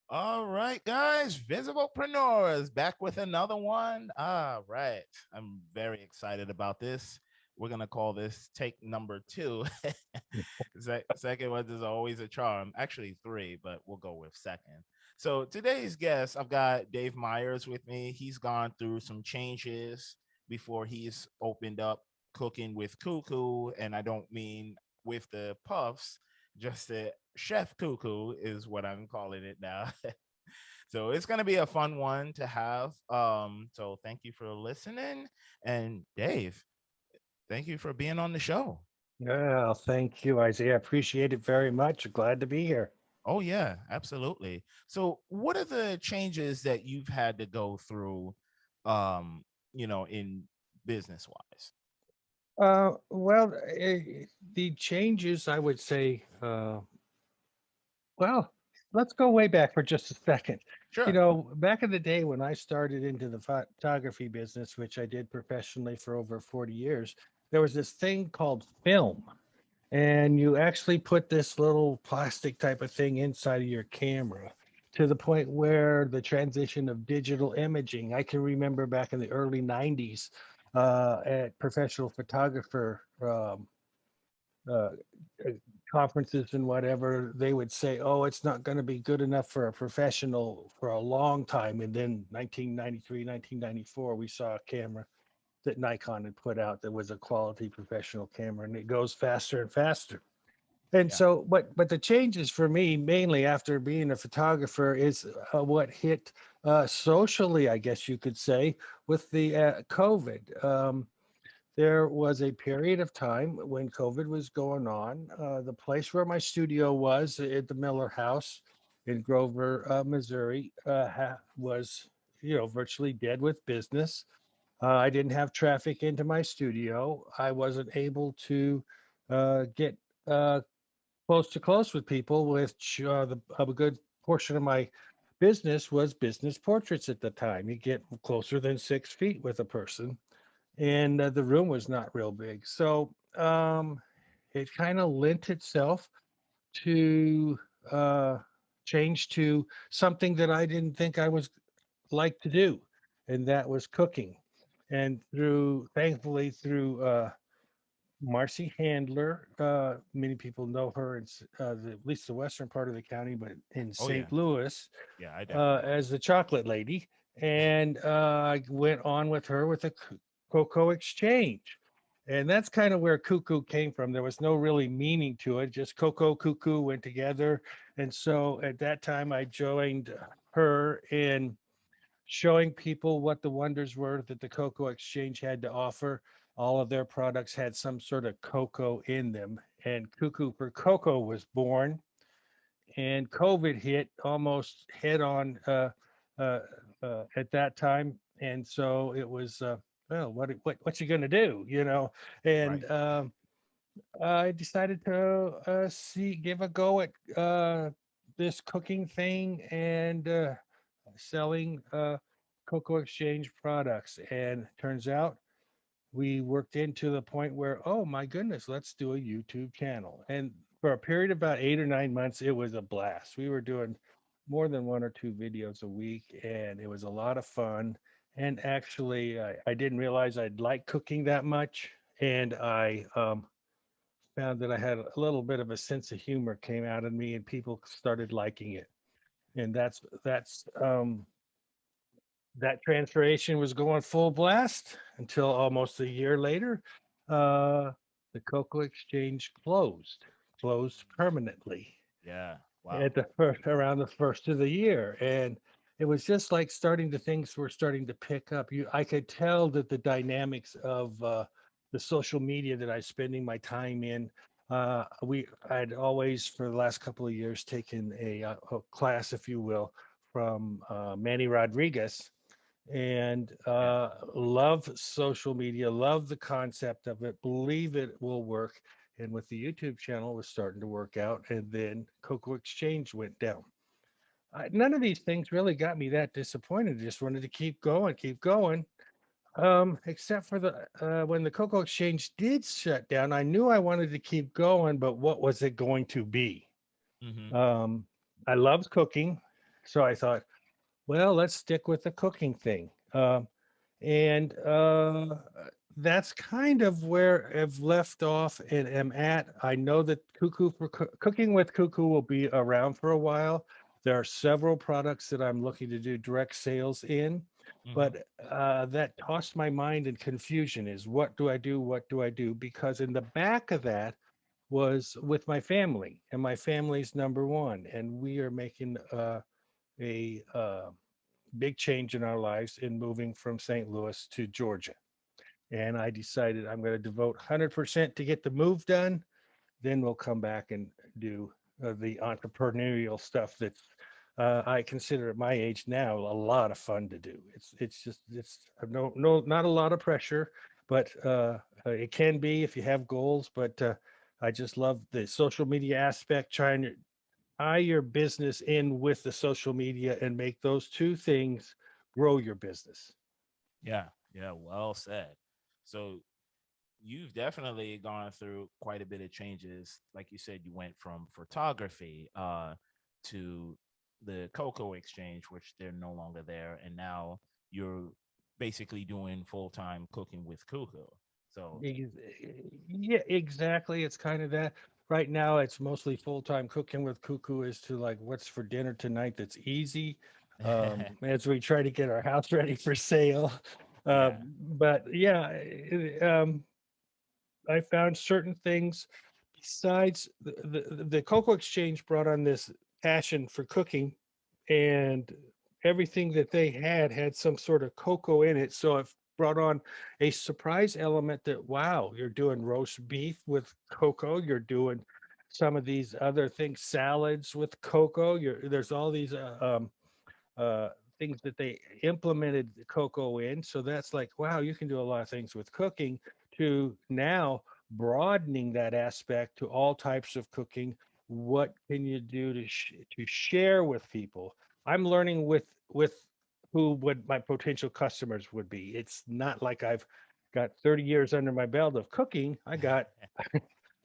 All right, guys, Visiblepreneurs back with another one. All right, I'm very excited about this. We're gonna call this take number two. Second one is always a charm. Actually, three, but we'll go with second. So today's guest, I've got Dave Myers with me. He's gone through some changes before he's opened up cooking with Cuckoo, and I don't mean with the puffs, just the chef Cuckoo is what I'm calling it now. So it's going to be a fun one to have. So thank you for listening. And Dave, thank you for being on the show. Yeah, thank you, Isaiah. Appreciate it very much. Glad to be here. Oh yeah, absolutely. So what are the changes that you've had to go through um, in business wise? Well, the changes, I would say, well, let's go way back for just a second. Sure. Back in the day when I started into the photography business, which I did professionally for over 40 years, there was this thing called film. And you actually put this little plastic type of thing inside of your camera to the point where the transition of digital imaging. I can remember back in the early 90s at professional photographer uh, uh, conferences and whatever, they would say, oh, it's not going to be good enough for a professional for a long time. And then 1993, 1994, we saw a camera that Nikon had put out that was a quality professional camera, and it goes faster and faster. And Yeah. so, but the changes for me, mainly after being a photographer, is what hit socially, I guess you could say, with the COVID. There was a period of time when COVID was going on. The place where my studio was at the Miller House in Grover, Missouri, was virtually dead with business. I didn't have traffic into my studio. I wasn't able to get uh, close to close with people, which a good portion of my business was business portraits at the time. You get closer than 6 feet with a person, and the room was not real big. So it kind of lent itself to uh, change to something that I didn't think I was like to do, and that was cooking. And thankfully, through Marcy Handler. Many people know her in at least the western part of the county, but in Oh yeah. St. Louis Yeah, I definitely know as the chocolate lady. And I went on with her with a cocoa exchange. And that's kind of where cuckoo came from. There was no really meaning to it, just cocoa, cuckoo went together. And so at that time, I joined her in showing people what the wonders were that the Cocoa Exchange had to offer. All of their products had some sort of cocoa in them, and Cuckoo for Cocoa was born. And COVID hit almost head on uh, at that time, and so it was. Well, what's you gonna do, right. And I decided to give a go at this cooking thing and selling Cocoa Exchange products. And turns out we worked into the point where, oh my goodness, let's do a YouTube channel. And for a period of about 8 or 9 months, it was a blast. We were doing more than one or two videos a week, and it was a lot of fun. And actually, I didn't realize I'd like cooking that much. And I found that I had a little bit of a sense of humor came out of me, and people started liking it. And that transformation was going full blast until almost a year later, uh, the Cocoa Exchange closed permanently Yeah. Wow. at the first around the first of the year, and it was just like starting to things were starting to pick up. I could tell that the dynamics of the social media that I was spending my time in. I'd always for the last couple of years taken a class, if you will, from Manny Rodriguez, and Yeah. love social media, love the concept of it, believe it will work. And with the YouTube channel was starting to work out, and then Cocoa Exchange went down. None of these things really got me that disappointed. Just wanted to keep going, keep going. Except for the when the Cocoa Exchange did shut down, I knew I wanted to keep going, but what was it going to be? Mm-hmm. Um, I loved cooking. So I thought, well, let's stick with the cooking thing. And that's kind of where I've left off and am at. I know that Cooking with Cuckoo will be around for a while. There are several products that I'm looking to do direct sales in, Hmm. but that tossed my mind in confusion is what do I do? What do I do? Because in the back of that was with my family, and my family's number one, and we are making a big change in our lives in moving from St. Louis to Georgia. And I decided I'm going to devote 100% to get the move done. Then we'll come back and do the entrepreneurial stuff that I consider at my age now a lot of fun to do. It's not a lot of pressure, but it can be if you have goals. But I just love the social media aspect, trying to tie your business in with the social media and make those two things grow your business. Yeah, yeah, well said. So you've definitely gone through quite a bit of changes. Like you said, you went from photography to the Cocoa Exchange, which they're no longer there, and now you're basically doing full time cooking with Cuckoo. So Yeah, exactly. It's kind of that. Right now, it's mostly full-time cooking with Cuckoo as to like what's for dinner tonight that's easy. As we try to get our house ready for sale. yeah, But yeah, I found certain things besides the Cocoa Exchange brought on this passion for cooking, and everything that they had some sort of cocoa in it. So it brought on a surprise element that, wow, you're doing roast beef with cocoa, you're doing some of these other things, salads with cocoa. There's all these uh, things that they implemented the cocoa in. So that's like, wow, you can do a lot of things with cooking, to now broadening that aspect to all types of cooking. What can you do to share with people? I'm learning with who would my potential customers would be. It's not like I've got 30 years under my belt of cooking. I got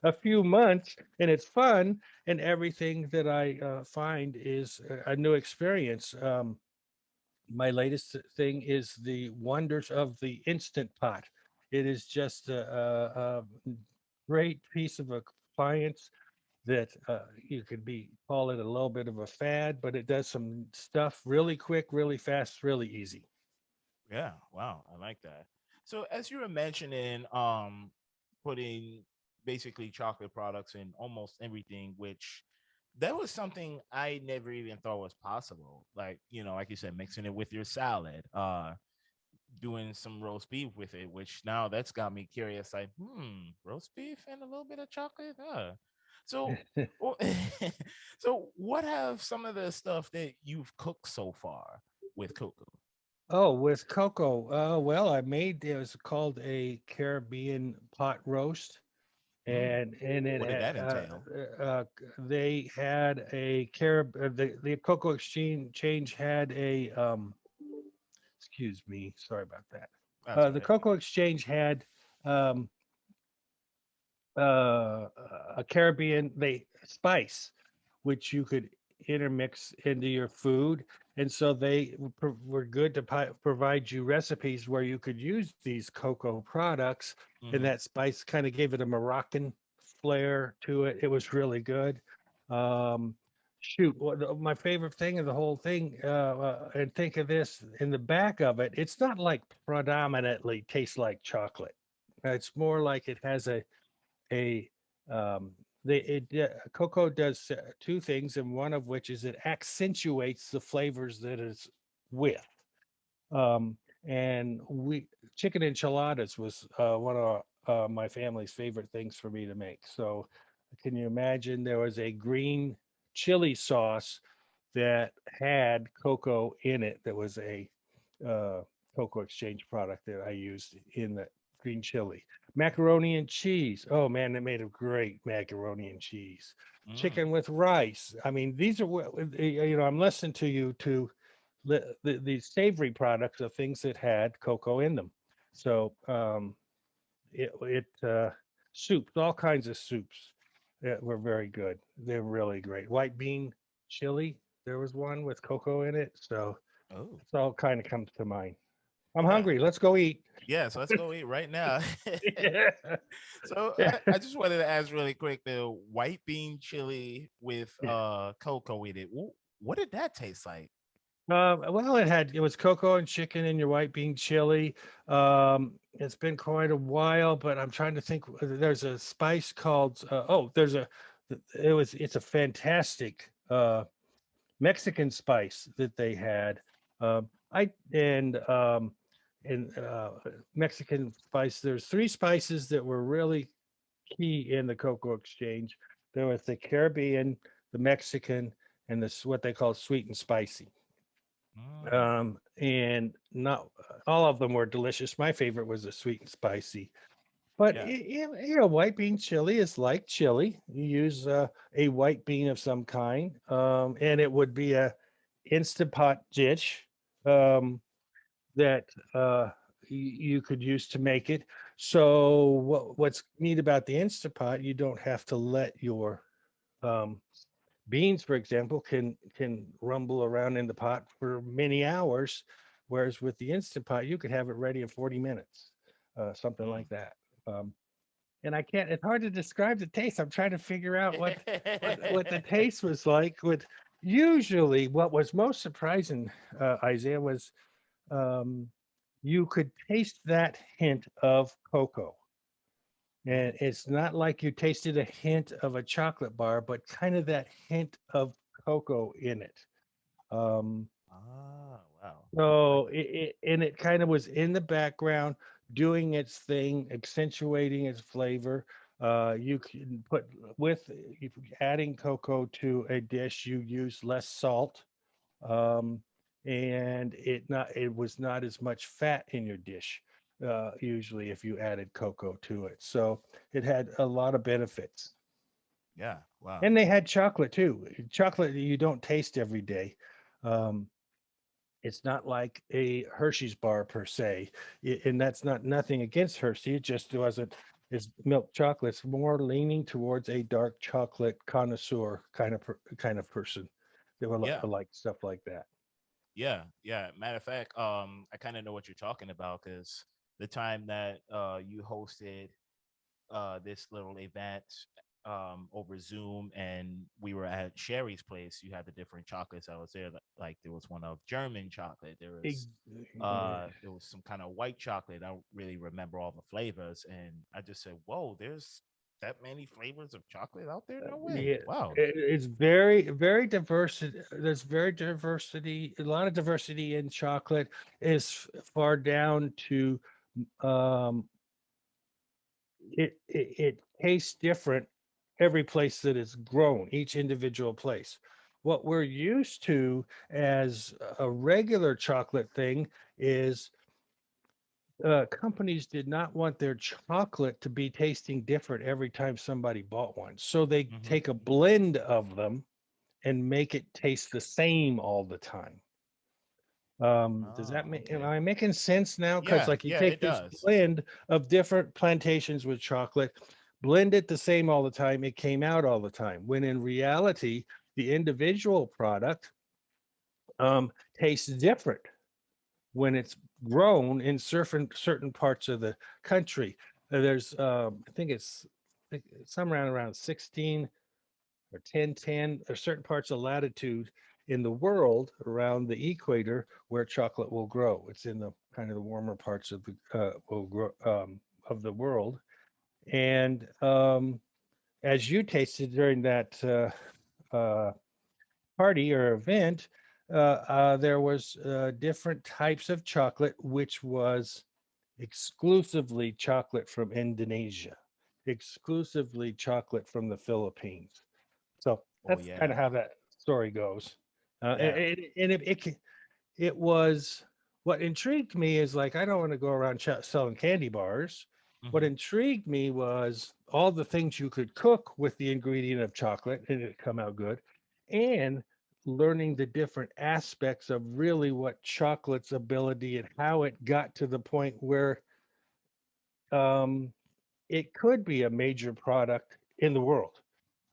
a few months, and it's fun, and everything that I find is a new experience. My latest thing is the wonders of the Instant Pot. It is just a great piece of appliance that you could be call it a little bit of a fad, but it does some stuff really quick, really fast, really easy. yeah, wow, I like that. So as you were mentioning, putting basically chocolate products in almost everything, which that was something I never even thought was possible. Like, like you said, mixing it with your salad, doing some roast beef with it, which now that's got me curious. Like, roast beef and a little bit of chocolate. So, well, so what have some of the stuff that you've cooked so far with cocoa? Oh, with cocoa. Well, I made it was called a Caribbean pot roast, Mm, and it what did that entail? they had a the Cocoa Exchange change had a excuse me, sorry about that. That's The right. Cocoa Exchange had um, uh, a Caribbean they spice, which you could intermix into your food. And so they were good to provide you recipes where you could use these cocoa products, and Hmm. that spice kind of gave it a Moroccan flair to it. It was really good. Um, Shoot, my favorite thing of the whole thing, and think of this in the back of it, it's not like predominantly tastes like chocolate. It's more like it has a um cocoa does two things, and one of which is it accentuates the flavors that it's with. um and we chicken enchiladas was one of my family's favorite things for me to make. So can you imagine, there was a green chili sauce that had cocoa in it, that was a uh, Cocoa Exchange product that I used in the green chili. Macaroni and cheese. Oh man, they made a great macaroni and cheese. Mm. Chicken with rice. I mean, these are I'm listening to you to the savory products of things that had cocoa in them. So soups, all kinds of soups that were very good. They're really great. White bean chili. there was one with cocoa in it. So Oh, it's all kind of comes to mind. I'm yeah. hungry. Let's go eat. Yeah, so let's go eat right now. Yeah. So Yeah. I just wanted to ask really quick the white bean chili with cocoa in it. What did that taste like? Well, it was cocoa and chicken in your white bean chili. It's been quite a while, but I'm trying to think. There's a spice called it's a fantastic Mexican spice that they had. I and Mexican spice. There's three spices that were really key in the cocoa exchange. There was the Caribbean, the Mexican, and this what they call sweet and spicy. Mm, And not all of them were delicious. My favorite was the sweet and spicy. But yeah. white bean chili is like chili. You use a white bean of some kind, and it would be a instant pot dish um, that you could use to make it. So what's neat about the instant pot, you don't have to let your um, beans, for example, can rumble around in the pot for many hours, whereas with the instant pot, you could have it ready in 40 minutes, something Mm. like that. Um, and I can't. It's hard to describe the taste. I'm trying to figure out what the taste was like. With usually, what was most surprising, Isaiah, was um, you could taste that hint of cocoa. And Mm. it's not like you tasted a hint of a chocolate bar, but kind of that hint of cocoa in it. Um, Ah, wow. Like, so and it kind of was in the background doing its thing, accentuating its flavor. You can put with if adding cocoa to a dish, you use less salt. Um, and it was not as much fat in your dish, usually if you added cocoa to it. So it had a lot of benefits. yeah, wow. And they had chocolate too. Chocolate that you don't taste every day. Um, it's not like a Hershey's bar per se, and that's not nothing against Hershey. It just wasn't. It's milk chocolate's more leaning towards a dark chocolate connoisseur kind of person that would Yeah, like stuff like that. yeah, yeah. Matter of fact, I kind of know what you're talking about because the time that you hosted this little event over Zoom, and we were at Sherry's place. You had the different chocolates. I was there. Like there was one of German chocolate. Ex- There was some kind of white chocolate. I don't really remember all the flavors, and I just said, "Whoa, there's that many flavors of chocolate out there? No way! Yeah, Wow." it's very diverse. There's very diversity, a lot of diversity in chocolate. Is far down to um, it tastes different every place that it's grown, each individual place. What we're used to as a regular chocolate thing is companies did not want their chocolate to be tasting different every time somebody bought one. So they Mm-hmm. take a blend of them and make it taste the same all the time. Does that Oh, make, am okay. I making sense now? Because Yeah, like you yeah, it take this does. blend of different plantations with chocolate, blend it the same all the time, it came out all the time. When in reality, the individual product tastes different when it's grown in certain parts of the country. There's I think it's somewhere around 16 or 1010. There's certain parts of latitude in the world around the equator where chocolate will grow. It's in the kind of the warmer parts of the will grow of the world. And as you tasted during that uh, party or event, there was different types of chocolate, which was exclusively chocolate from Indonesia, exclusively chocolate from the Philippines. So Oh that's kind yeah, of how that story goes. yeah. It was what intrigued me is like I don't want to go around selling candy bars. What Mm-hmm. intrigued me was all the things you could cook with the ingredient of chocolate and it come out good, and learning the different aspects of really what chocolate's ability and how it got to the point where um, it could be a major product in the world.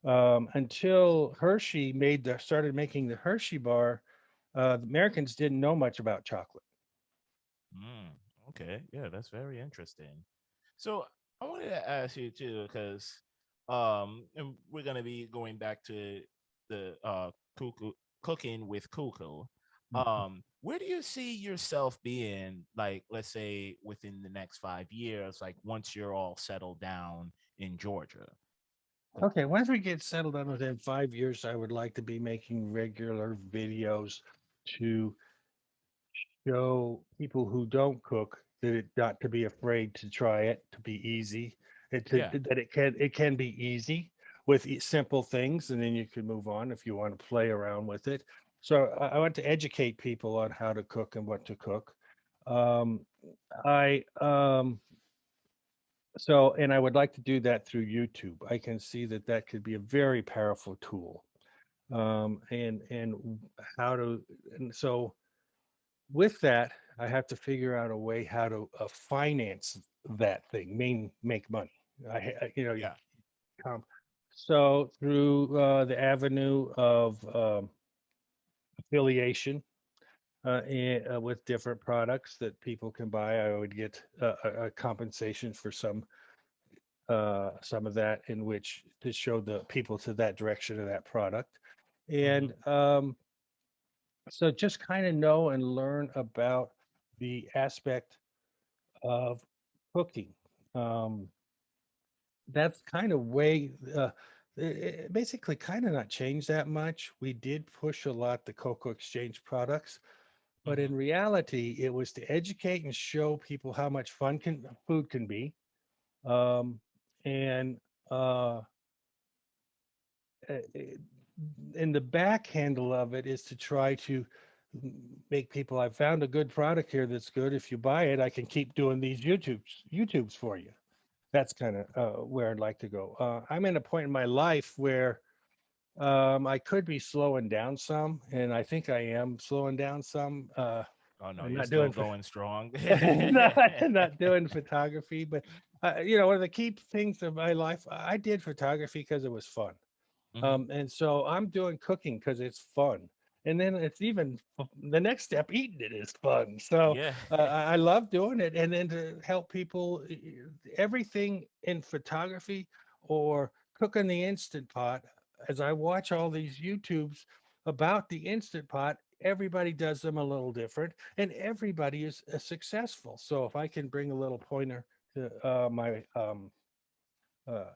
Until Hershey started making the Hershey bar. The Americans didn't know much about chocolate. Mm, okay, yeah, that's very interesting. So I wanted to ask you too, because and we're gonna be going back to the cuckoo cooking with cuckoo. Where do you see yourself being, like, let's say within the next 5 years, like once you're all settled down in Georgia? Okay, once we get settled down within 5 years, I would like to be making regular videos to show people who don't cook that not to be afraid to try it, to be easy, Yeah. that it can be easy with simple things, and then you can move on if you want to play around with it. So I want to educate people on how to cook and what to cook. Um, I so and I would like to do that through YouTube. I can see that that could be a very powerful tool. And how to and so with that, I have to figure out a way how to finance that thing, make money. You Yeah. come so through the avenue of affiliation with different products that people can buy. I would get a compensation for some of that in which to show the people to that direction of that product, Hmm. and so just kind of know and learn about the aspect of cooking. Um, that's kind of way basically kind of not changed that much. We did push a lot the Cocoa Exchange products, but Hmm. in reality, it was to educate and show people how much fun food can be. Um, and uh, uh, and the back handle of it is to try to make people, I found a good product here that's good. If you buy it, I can keep doing these YouTubes for you. That's kind of where I'd like to go. I'm in a point in my life where I could be slowing down some, and I think I am slowing down some. Oh no, I'm you're not still doing going strong. not doing photography, but one of the key things of my life, I did photography because it was fun. Hmm. And so I'm doing cooking because it's fun. And then it's even the next step, eating it is fun. So Yeah. I love doing it. And then to help people, everything in photography or cooking the Instant Pot, as I watch all these YouTubes about the Instant Pot, everybody does them a little different and everybody is successful. So if I can bring a little pointer to my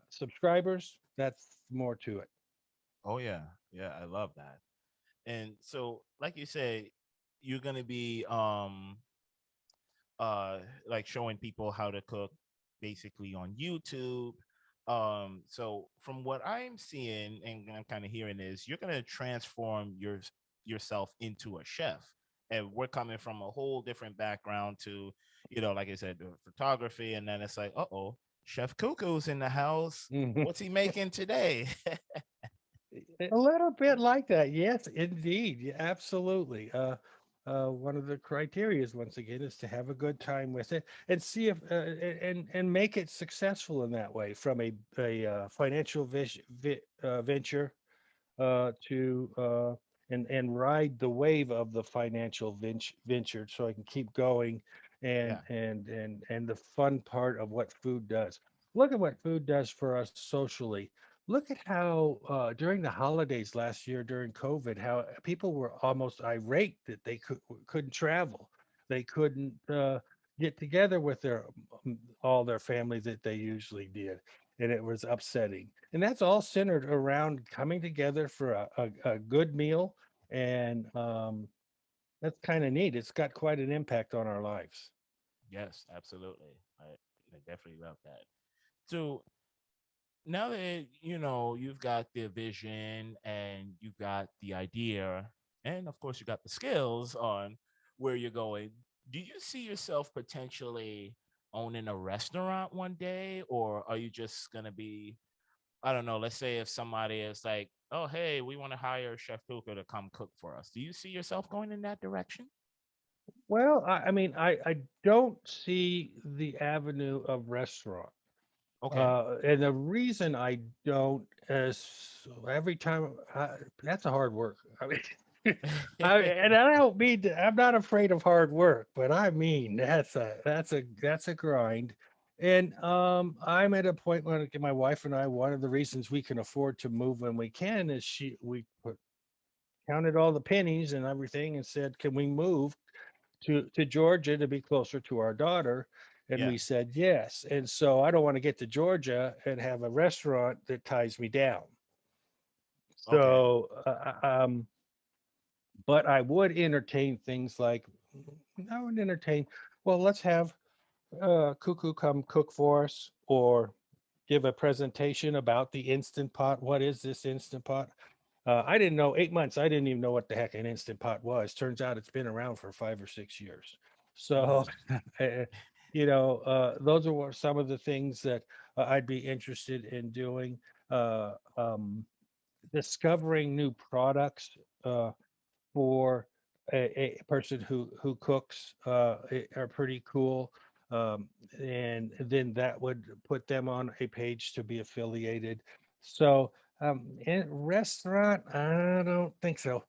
subscribers, that's more to it. Oh yeah. Yeah, I love that. And so, like you say, you're gonna be like showing people how to cook basically on YouTube. So from what I'm seeing and I'm kind of hearing is you're gonna transform yourself into a chef. And we're coming from a whole different background to, like I said, the photography, and then it's like, uh-oh, Chef Cuckoo's in the house. What's he making today? A little bit like that. Yes, indeed. Yeah, absolutely. One of the criteria is once again is to have a good time with it and see if and make it successful in that way from a financial venture to and ride the wave of the financial venture so I can keep going Yeah. and the fun part of what food does. Look at what food does for us socially. Look at how during the holidays last year during COVID, how people were almost irate that they couldn't travel, they couldn't get together with all their family that they usually did, and it was upsetting. And that's all centered around coming together for a good meal. And that's kind of neat. It's got quite an impact on our lives. Yes, absolutely. I definitely love that. So now that you've got the vision and you've got the idea, and of course you got the skills on where you're going, do you see yourself potentially owning a restaurant one day, or are you just going to be, I don't know, let's say if somebody is like, oh hey, we want to hire Chef Puka to come cook for us, do you see yourself going in that direction? Well, I mean, I don't see the avenue of restaurant. Okay. And the reason I don't is every time that's a hard work. I mean, and I don't mean I'm not afraid of hard work, but I mean that's a grind. And I'm at a point when my wife and I, one of the reasons we can afford to move when we can is counted all the pennies and everything and said, can we move to Georgia to be closer to our daughter? And Yeah. we said yes. And so I don't want to get to Georgia and have a restaurant that ties me down. Okay. So, but I would entertain things like I would entertain. Well, let's have Cuckoo come cook for us, or give a presentation about the Instant Pot. What is this Instant Pot? I didn't know 8 months. I didn't even know what the heck an Instant Pot was. Turns out it's been around for 5 or 6 years. So, Mhm. uh, those are some of the things that I'd be interested in doing. Uh, um, Discovering new products for a person who cooks are pretty cool. Um, and then that would put them on a page to be affiliated. So, in restaurant, I don't think so.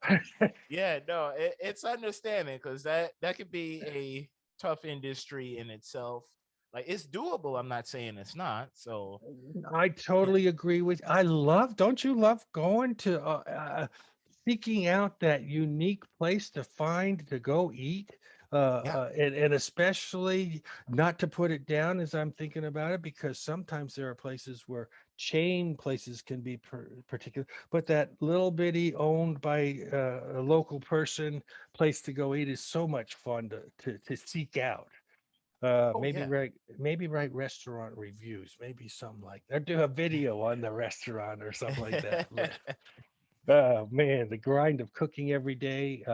Yeah, no, it's understanding because that could be a tough industry in itself. Like it's doable. I'm not saying it's not. So I yeah, totally agree with. I love. Don't you love going to seeking out that unique place to find to go eat? yeah, And especially not to put it down as I'm thinking about it, because sometimes there are places where chain places can be particular, but that little bitty owned by a local person place to go eat is so much fun to seek out. oh Maybe yeah. write restaurant reviews, maybe something like that. Do a video on the restaurant or something like that. But man, the grind of cooking every day.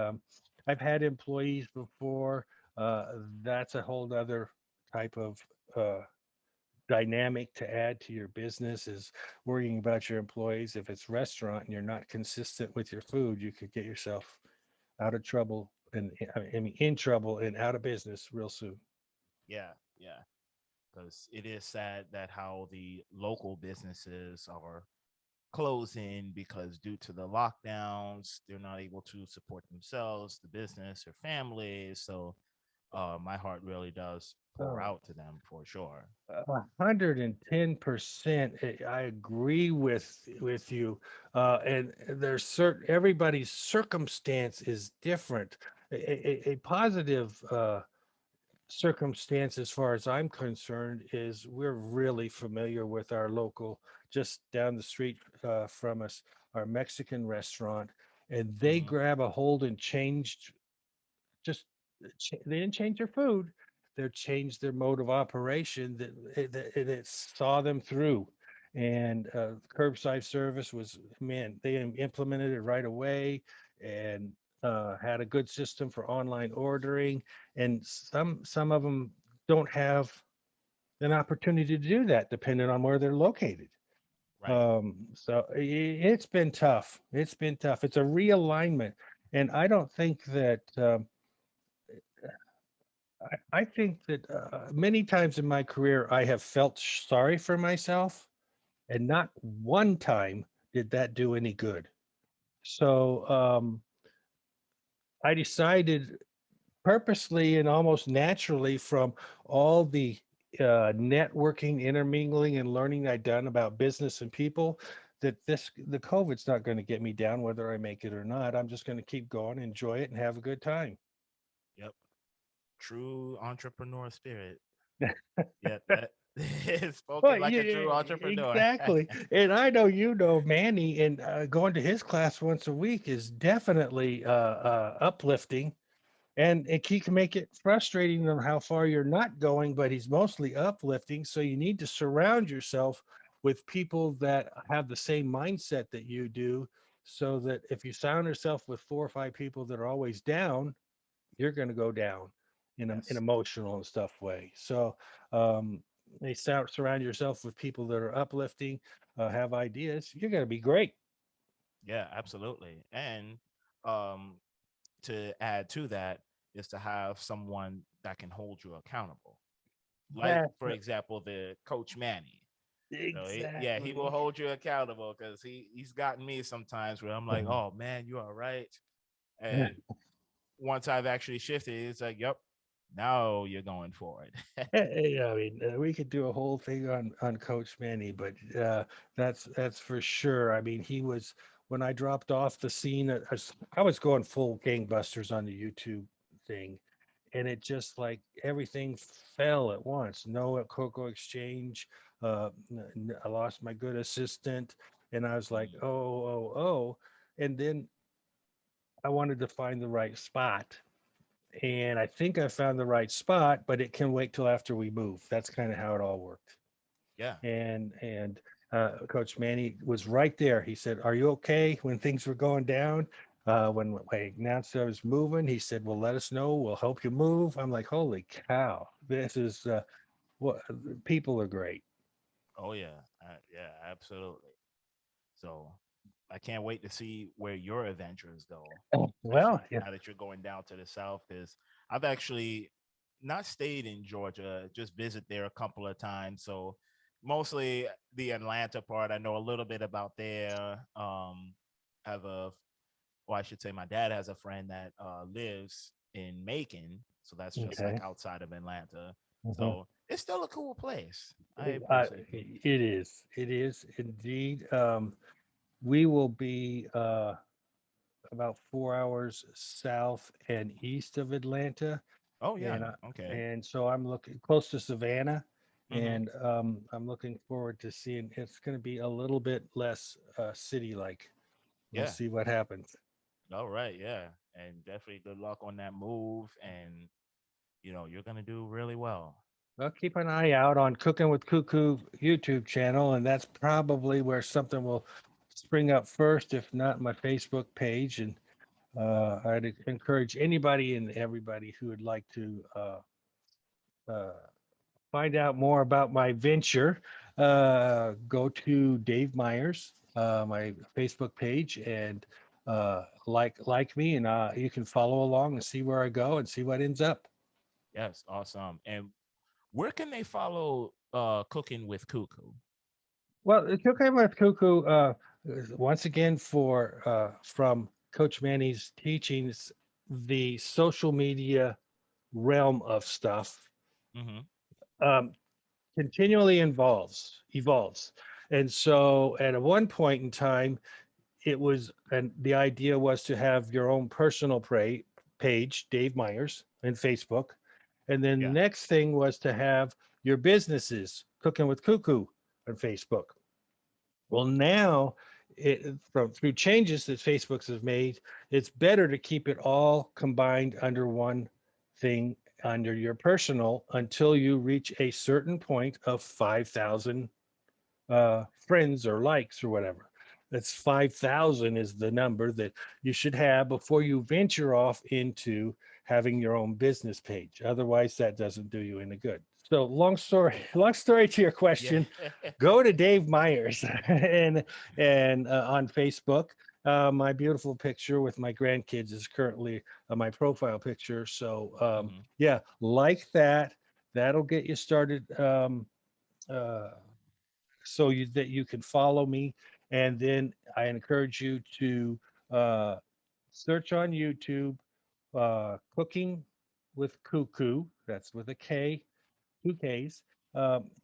I've had employees before. Uh, that's a whole other type of uh, dynamic to add to your business, is worrying about your employees. If it's restaurant and you're not consistent with your food, you could get yourself out of trouble and I mean in trouble and out of business real soon. Yeah, yeah. Because it is sad that how the local businesses are closing because due to the lockdowns, they're not able to support themselves, the business, their families. So my heart really does pour Oh, out to them for sure. 110%. I agree with you. And there's certain everybody's circumstance is different. A positive circumstance, as far as I'm concerned, is we're really familiar with our local, just down the street from us, our Mexican restaurant, and they Hmm. grab a hold and changed just they didn't change their food. They changed their mode of operation that saw them through. And curbside service was, man, they implemented it right away, and had a good system for online ordering. And some of them don't have an opportunity to do that, depending on where they're located. Right. So it's been tough. It's been tough. It's a realignment, and I don't think that. I think that many times in my career, I have felt sorry for myself, and not one time did that do any good. So I decided purposely and almost naturally, from all the networking, intermingling, and learning I'd done about business and people, that the COVID's not going to get me down, whether I make it or not. I'm just going to keep going, enjoy it, and have a good time. Yep. True entrepreneur spirit. Yeah, that is spoken Well, like yeah, a true entrepreneur. exactly. And I know Manny, and going to his class once a week is definitely uplifting. And he can make it frustrating on how far you're not going, but he's mostly uplifting. So you need to surround yourself with people that have the same mindset that you do, so that if you surround yourself with 4 or 5 people that are always down, you're going to go down in an Yes. emotional and stuff way. So um, they surround yourself with people that are uplifting, have ideas. You're going to be great. Yeah, absolutely. And um to add to that is to have someone that can hold you accountable. Like That for example, the coach Manny. So yeah, he will Exactly. hold you accountable because he's gotten me sometimes where I'm like, oh man, you are right. And once I've actually shifted, it's like, yep, now you're going forward. I mean, we could do a whole thing on Coach Manny, but that's for sure. I mean, he was when I dropped off the scene. I was going full gangbusters on the YouTube thing, and it just like everything fell at once. No Coco Exchange. I lost my good assistant, and I was like, Mm, oh, and then I wanted to find the right spot, and I think I found the right spot, but it can wait till after we move. That's kind of how it all worked. yeah. And Coach Manny was right there. He said, "Are you okay?" When things were going down, when I announced I was moving, he said, "Well, let us know. We'll help you move." I'm like, "Holy cow! This is what people are great." Oh yeah. Yeah, absolutely. So I can't wait to see where your adventures go, Well, especially yeah. now that you're going down to the south. Because I've actually not stayed in Georgia, just visit there a couple of times. So mostly the Atlanta part, I know a little bit about there. Have a well, I should say my dad has a friend that lives in Macon, so that's just like Okay. outside of Atlanta. Mhm. So it's still a cool place. I appreciate it. It is. It is indeed. We will be about 4 hours south and east of Atlanta, Oh yeah, and okay. and so I'm looking close to Savannah, Mm-hmm. and I'm looking forward to seeing. It's going to be a little bit less city-like. We'll Yeah. see what happens. All right, yeah, and definitely good luck on that move, and you're gonna do really well. Well, keep an eye out on Cooking with Cuckoo YouTube channel, and that's probably where something will spring up first, if not my Facebook page. And I'd encourage anybody and everybody who would like to uh, find out more about my venture, go to Dave Myers, my Facebook page, and like me, and you can follow along and see where I go and see what ends up. Yes, awesome. And where can they follow Cooking with Cuckoo? Well, the Cooking with Cuckoo, once again, for from Coach Manny's teachings, the social media realm of stuff Mm-hmm. um, continually evolves. And so at one point in time, it was, and the idea was to have your own personal page, Dave Myers, and Facebook. And then the Yeah, next thing was to have your businesses, Cooking with Cuckoo, on Facebook. Well, now, from through changes that Facebook's has made, it's better to keep it all combined under one thing, under your personal, until you reach a certain point of 5,000 friends or likes or whatever. That's 5,000 is the number that you should have before you venture off into having your own business page. Otherwise, that doesn't do you any good. So, long story to your yeah. question, go to Dave Myers and on Facebook. My beautiful picture with my grandkids is currently my profile picture. So, Hmm. yeah, like that. That'll get you started. Uh, so that you can follow me. And then I encourage you to uh, search on YouTube, Cooking with Cuckoo. That's with a K, two Ks.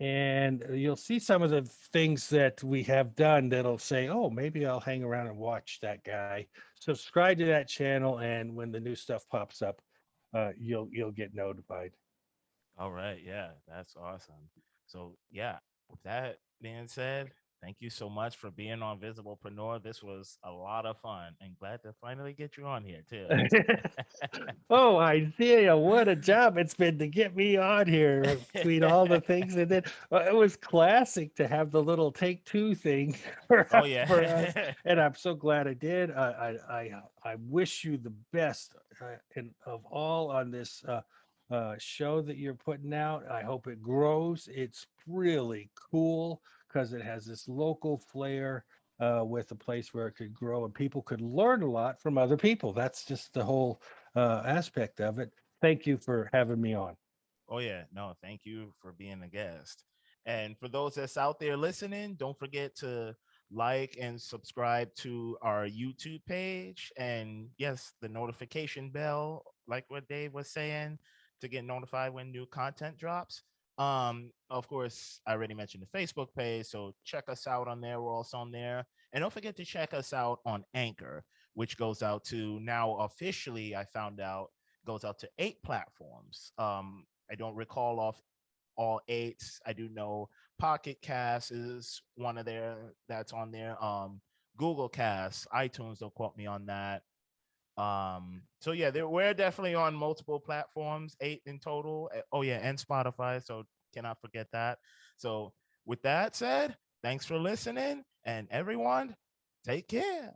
And you'll see some of the things that we have done that'll say, oh, maybe I'll hang around and watch that guy. Subscribe to that channel, and when the new stuff pops up, you'll get notified. All right, yeah, that's awesome. So yeah, with that being said, thank you so much for being on Visiblepreneur. This was a lot of fun, and glad to finally get you on here too. Oh, Isaiah, what a job it's been to get me on here between all the things. And then it was classic to have the little take two thing Oh for us. yeah. And I'm so glad I did. I wish you the best of all on this show that you're putting out. I hope it grows. It's really cool because it has this local flair with a place where it could grow and people could learn a lot from other people. That's just the whole aspect of it. Thank you for having me on. Oh yeah, no, thank you for being a guest. And for those that's out there listening, don't forget to like and subscribe to our YouTube page. And yes, the notification bell, like what Dave was saying, to get notified when new content drops. Of course, I already mentioned the Facebook page, so check us out on there. We're also on there. And don't forget to check us out on Anchor, which goes out to now officially, I found out, goes out to 8 platforms. I don't recall off all 8s. I do know Pocket Cast is one of their that's on there. Google Cast, iTunes, don't quote me on that. So yeah, we're definitely on multiple platforms, 8 in total. Oh yeah, and Spotify, so cannot forget that. So with that said, thanks for listening, and everyone, take care.